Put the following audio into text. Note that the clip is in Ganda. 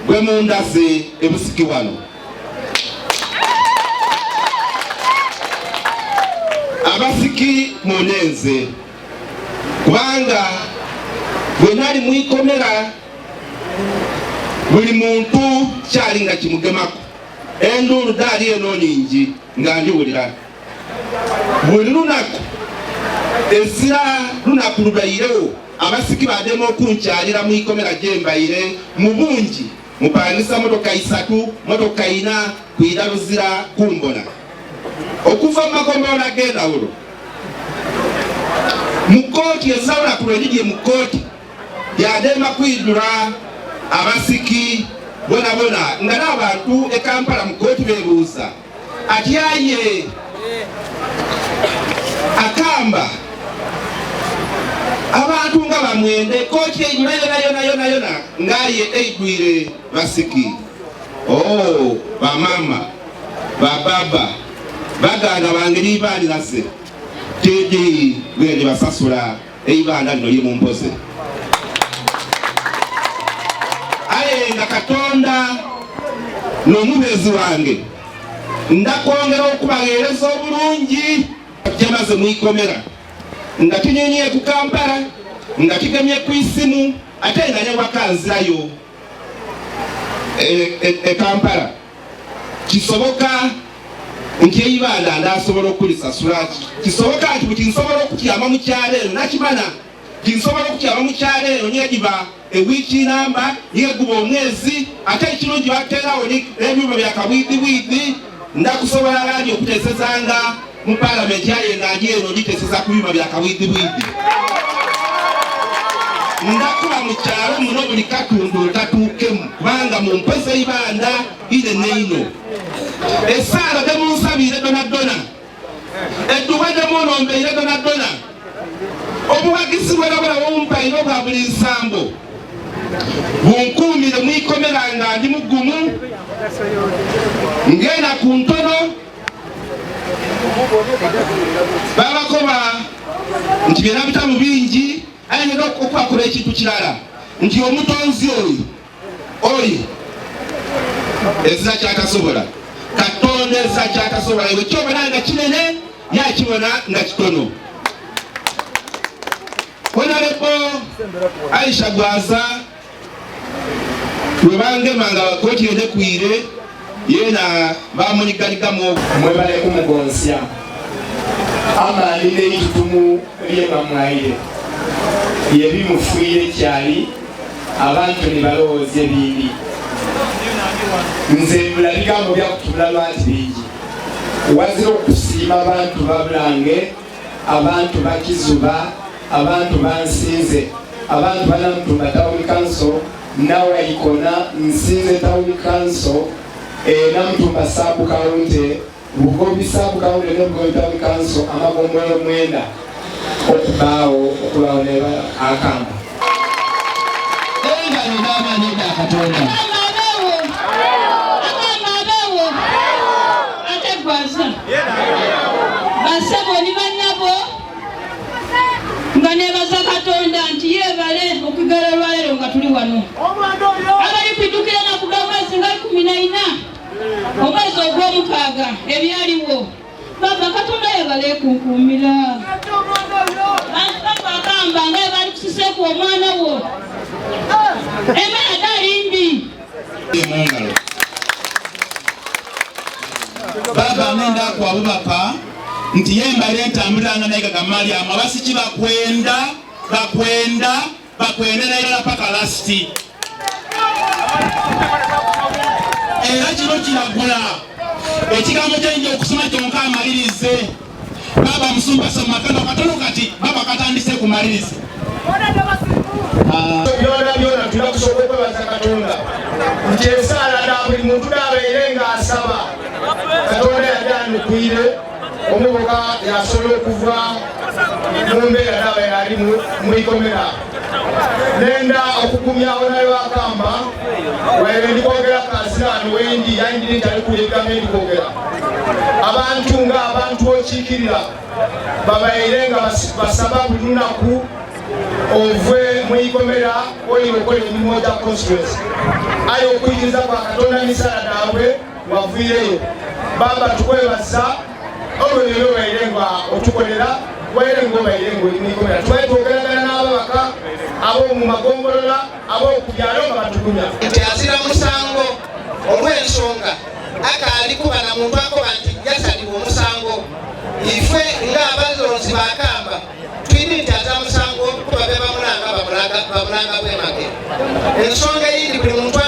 Gwemundase ebusikiwano abasiki munenze kubanga bwenali mwikomera buli muntu kyalinga kimugemako endulu dali eno nyingi nga ndiwulira buli lunaku esira lunaku lubayirewo abasiki bademo okunkyalira mwikomera gyembayire mu bungi mupangisa motoka 3 motoka 4 kwira luzira kumbona okuva makombona genda ulo mukoti ezawula kulwenije mukoti yadema kwidura abasiki bona nga n'abantu ekampala mukoti bebuuza atyaye akamba abantu nga bamwende koti enyuma yona ngaye eigwire basiki bamama bababa baganda bange libanirase tedi gwende basasula eibanda lino lyemumpoze nga Katonda n'omubezi wange ndakwongera okubaweereza obulungi gyemaze mwikomera nga tunyeenye ku Kampala nga kigemye ku isimu ate nga ne wakanzirayo Kampala kisoboka nti eibanda ndasobola okulisasula kisoboka nti bwe kinsobola okukyama mu kyalo eno nakimana kinsobola okukyama mu kyalo eno nyegiba ewiiki namba yeguba omwezi ate ekirungi bateerawo n'ebyuma bya kabwidibwidi ndakusobola landi okuteesezanga mu palamenti yaye nangi eno giteeseza ku byuma bya kabwidibwidi ndakuba mu kyalo muno buli katundu otatuukemu kubanga mu mpeza eibanda ine neino esaala temunsabiire donadona edduba temunombeire donadona obuwagizi bwerabula bumpaire obwa buli nsambo bunkuumire mwikomera nga ndi mugumu ngenda ku ntono babakoba nti byena bitamu bingi ayinza okwakola ekintu kirala nti omutonzi oyo ezza kyatasobola Katonda ezza kyatasobola ewe kyobona nga kinene yakibona nga kitono. Honorable Aisha Gwaza webangema nga kooti edekwire yena bamuligaligamu mwebale kumugonsya amaani n'ekitumu lyebamwaire yebimufuire kyali abantu ne balowooza ebindi nze mbula bigambo byakutubula lwati bingi wazira okusiima abantu babulange abantu bakizuba abantu bansinze abantu banamutumba Town Council nawe ikona nsinze Town Council namutumba Saabu County Bugobi Saabu County ne Bugobi Town Council amagombolo mwenda okubaawo neba akamba enga nidama nida Katonda basabo ni bannabo nga nebaza Katonda nti yebale okugala lwalero nga tuli wano abali kwiddukira nakuga mwezi nga 14 omwezi ogw'omukaaga ebyaliwo baba Katonda yebale kunkuumira baba akamba nga yebali kusiseku omwana wo emana dalimbi baba nenda kwa Abubakar nti yembale entambulanga naye Mariamu abasiki bakwenda naye paka lasti era kino kiragula ekigambo kyayinza okusoma kyonka amalirize baba musumbasa mu makano katono kati baba katandise kumalirize byona tunakusobola okwebaza Katonda nti esaala na buli muntu n'abeere ng'asaba Katonda yajanukuyire omuvubuka yasobola okuva mu mbeera n'abeera ali mwikomera nenda okukumyawo nayo akamba webe ndikwogera kasiraani wendi yayindiri nti alikuula ebigambo endikwogera abantu ng'abantu okiikirira babeere nga basaba buli lunaku ove mwikomera oyo okola emirimu gya constituency ayo okuyigiriza kwa Katonda n'emisaala daabwe waviireyo baba tukwebaza olwelero obaire nga otukolera waire nga obaire nga oli mwikomera tubaye twogeragana n'ababaka ab'omu magombolola ab'okubyalo nga batukumya nti azira musango olw'ensonga akaali kuba na muntu akoba nti yasalibwa omusango ife ng'abalonzi bakamba twini nti aza musango kuba be bamulanga bamulanga bwemage ensonga eyindi buli muntu